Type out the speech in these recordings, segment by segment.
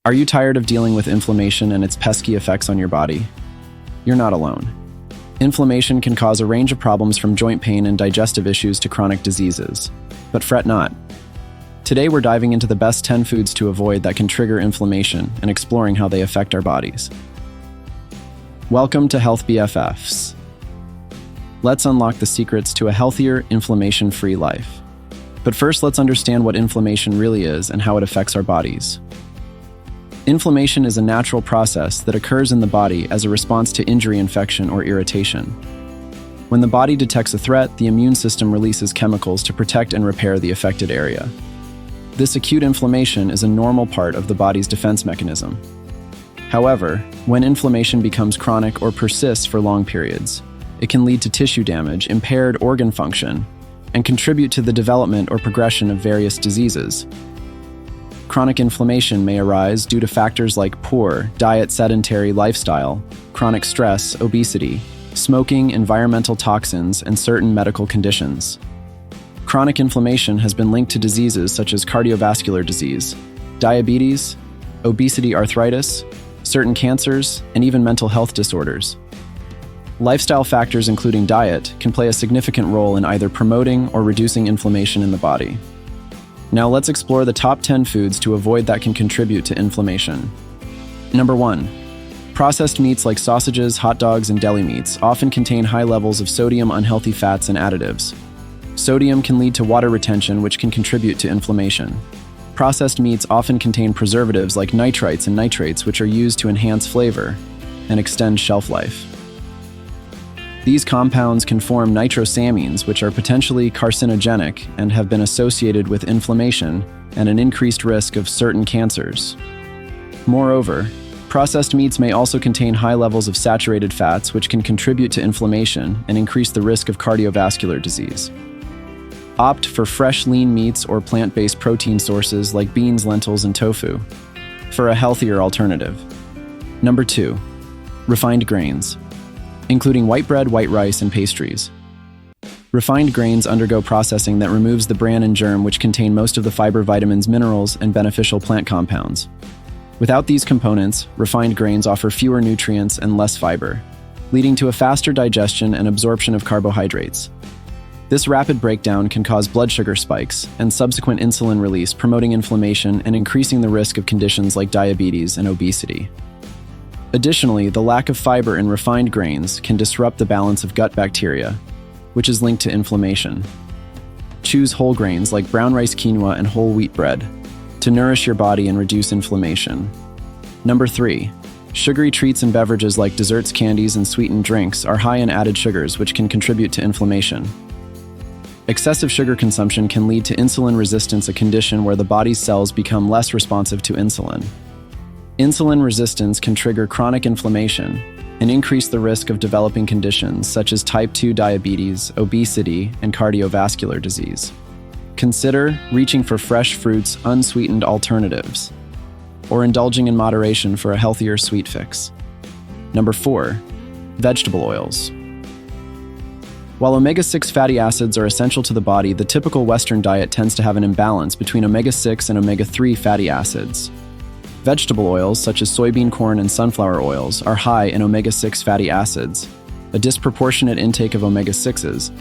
Are you tired of dealing with inflammation and its pesky effects on your body? You're not alone. Inflammation can cause a range of problems from joint pain and digestive issues to chronic diseases. But fret not. Today we're diving into the best 10 foods to avoid that can trigger inflammation and exploring how they affect our bodies. Welcome to Health BFFs. Let's unlock the secrets to a healthier, inflammation-free life. But first, let's understand what inflammation really is and how it affects our bodies. Inflammation is a natural process that occurs in the body as a response to injury, infection, or irritation. When the body detects a threat, the immune system releases chemicals to protect and repair the affected area. This acute inflammation is a normal part of the body's defense mechanism. However, when inflammation becomes chronic or persists for long periods, it can lead to tissue damage, impaired organ function, and contribute to the development or progression of various diseases. Chronic inflammation may arise due to factors like poor diet, sedentary lifestyle, chronic stress, obesity, smoking, environmental toxins, and certain medical conditions. Chronic inflammation has been linked to diseases such as cardiovascular disease, diabetes, obesity, arthritis, certain cancers, and even mental health disorders. Lifestyle factors including diet can play a significant role in either promoting or reducing inflammation in the body. Now let's explore the top 10 foods to avoid that can contribute to inflammation. Number 1. Processed meats like sausages, hot dogs, and deli meats often contain high levels of sodium, unhealthy fats, and additives. Sodium can lead to water retention, which can contribute to inflammation. Processed meats often contain preservatives like nitrites and nitrates, which are used to enhance flavor and extend shelf life. These compounds can form nitrosamines, which are potentially carcinogenic and have been associated with inflammation and an increased risk of certain cancers. Moreover, processed meats may also contain high levels of saturated fats, which can contribute to inflammation and increase the risk of cardiovascular disease. Opt for fresh, lean meats or plant-based protein sources like beans, lentils, and tofu for a healthier alternative. Number 2. Refined grains, including white bread, white rice, and pastries. Refined grains undergo processing that removes the bran and germ, which contain most of the fiber, vitamins, minerals, and beneficial plant compounds. Without these components, refined grains offer fewer nutrients and less fiber, leading to a faster digestion and absorption of carbohydrates. This rapid breakdown can cause blood sugar spikes and subsequent insulin release, promoting inflammation and increasing the risk of conditions like diabetes and obesity. Additionally, the lack of fiber in refined grains can disrupt the balance of gut bacteria, which is linked to inflammation. Choose whole grains like brown rice, quinoa, and whole wheat bread to nourish your body and reduce inflammation. Number 3. Sugary treats and beverages like desserts, candies, and sweetened drinks are high in added sugars, which can contribute to inflammation. Excessive sugar consumption can lead to insulin resistance, a condition where the body's cells become less responsive to insulin. Insulin resistance can trigger chronic inflammation and increase the risk of developing conditions such as type 2 diabetes, obesity, and cardiovascular disease. Consider reaching for fresh fruits, unsweetened alternatives, or indulging in moderation for a healthier sweet fix. Number 4. Vegetable oils. While omega-6 fatty acids are essential to the body, the typical Western diet tends to have an imbalance between omega-6 and omega-3 fatty acids. Vegetable oils, such as soybean, corn, and sunflower oils, are high in omega-6 fatty acids. A disproportionate intake of omega-6s,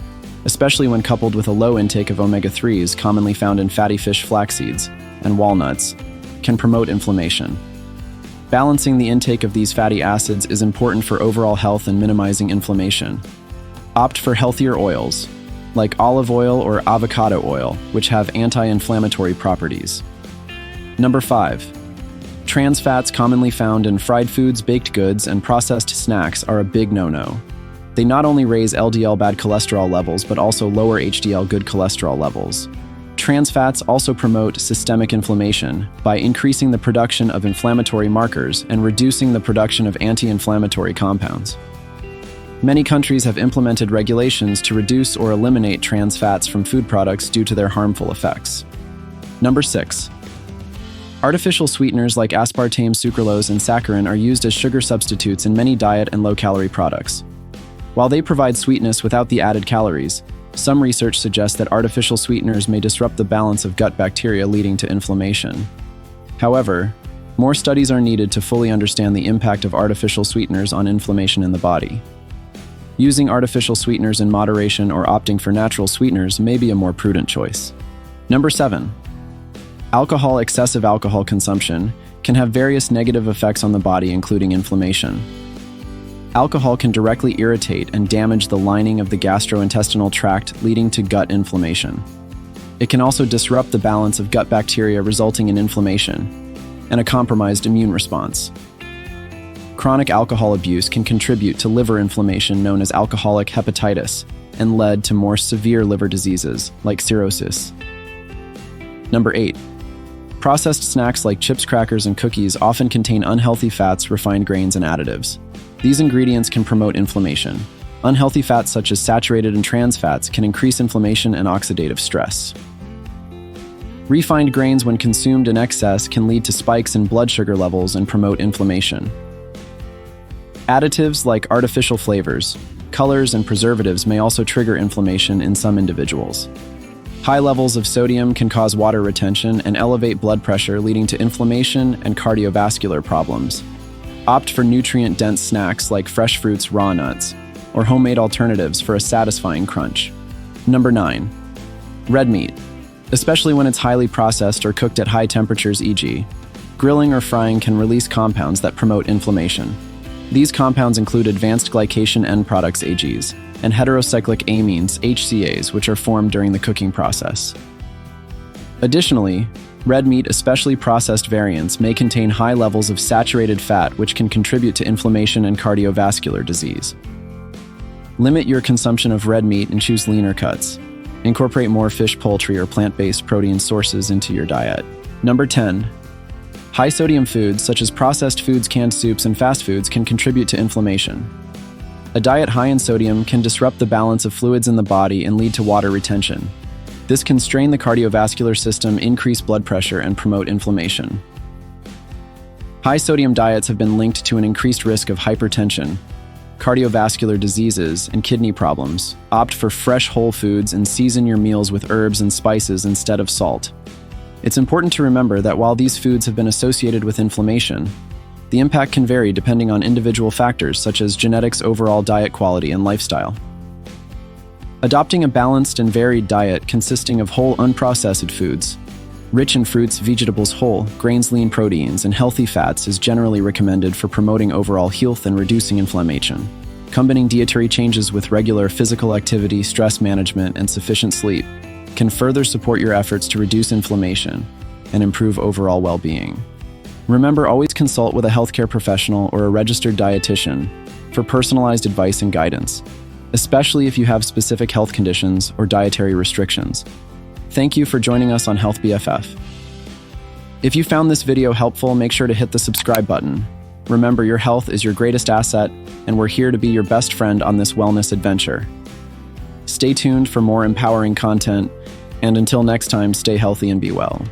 especially when coupled with a low intake of omega-3s commonly found in fatty fish, flax seeds, and walnuts, can promote inflammation. Balancing the intake of these fatty acids is important for overall health and minimizing inflammation. Opt for healthier oils, like olive oil or avocado oil, which have anti-inflammatory properties. Number 5. Trans fats, commonly found in fried foods, baked goods, and processed snacks, are a big no-no. They not only raise LDL bad cholesterol levels, but also lower HDL good cholesterol levels. Trans fats also promote systemic inflammation by increasing the production of inflammatory markers and reducing the production of anti-inflammatory compounds. Many countries have implemented regulations to reduce or eliminate trans fats from food products due to their harmful effects. Number 6. Artificial sweeteners like aspartame, sucralose, and saccharin are used as sugar substitutes in many diet and low-calorie products. While they provide sweetness without the added calories, some research suggests that artificial sweeteners may disrupt the balance of gut bacteria, leading to inflammation. However, More studies are needed to fully understand the impact of artificial sweeteners on inflammation in the body. Using artificial sweeteners in moderation or opting for natural sweeteners may be a more prudent choice. Number 7. Alcohol. Excessive alcohol consumption can have various negative effects on the body, including inflammation. Alcohol can directly irritate and damage the lining of the gastrointestinal tract, leading to gut inflammation. It can also disrupt the balance of gut bacteria, resulting in inflammation and a compromised immune response. Chronic alcohol abuse can contribute to liver inflammation known as alcoholic hepatitis and lead to more severe liver diseases like cirrhosis. Number 8. Processed snacks like chips, crackers, and cookies often contain unhealthy fats, refined grains, and additives. These ingredients can promote inflammation. Unhealthy fats such as saturated and trans fats can increase inflammation and oxidative stress. Refined grains, when consumed in excess, can lead to spikes in blood sugar levels and promote inflammation. Additives like artificial flavors, colors, and preservatives may also trigger inflammation in some individuals. High levels of sodium can cause water retention and elevate blood pressure, leading to inflammation and cardiovascular problems. Opt for nutrient-dense snacks like fresh fruits, raw nuts, or homemade alternatives for a satisfying crunch. Number 9. Red meat. Especially when it's highly processed or cooked at high temperatures, e.g., grilling or frying, can release compounds that promote inflammation. These compounds include advanced glycation end products, AGs, and heterocyclic amines, HCAs, which are formed during the cooking process. Additionally, red meat, especially processed variants, may contain high levels of saturated fat, which can contribute to inflammation and cardiovascular disease. Limit your consumption of red meat and choose leaner cuts. Incorporate more fish, poultry, or plant-based protein sources into your diet. Number 10. High-sodium foods, such as processed foods, canned soups, and fast foods, can contribute to inflammation. A diet high in sodium can disrupt the balance of fluids in the body and lead to water retention. This can strain the cardiovascular system, increase blood pressure, and promote inflammation. High-sodium diets have been linked to an increased risk of hypertension, cardiovascular diseases, and kidney problems. Opt for fresh whole foods and season your meals with herbs and spices instead of salt. It's important to remember that while these foods have been associated with inflammation, the impact can vary depending on individual factors such as genetics, overall diet quality, and lifestyle. Adopting a balanced and varied diet consisting of whole, unprocessed foods, rich in fruits, vegetables, whole grains, lean proteins, and healthy fats is generally recommended for promoting overall health and reducing inflammation. Combining dietary changes with regular physical activity, stress management, and sufficient sleep can further support your efforts to reduce inflammation and improve overall well-being. Remember, always consult with a healthcare professional or a registered dietitian for personalized advice and guidance, especially if you have specific health conditions or dietary restrictions. Thank you for joining us on Health BFF. If you found this video helpful, make sure to hit the subscribe button. Remember, your health is your greatest asset, and we're here to be your best friend on this wellness adventure. Stay tuned for more empowering content, and until next time, stay healthy and be well.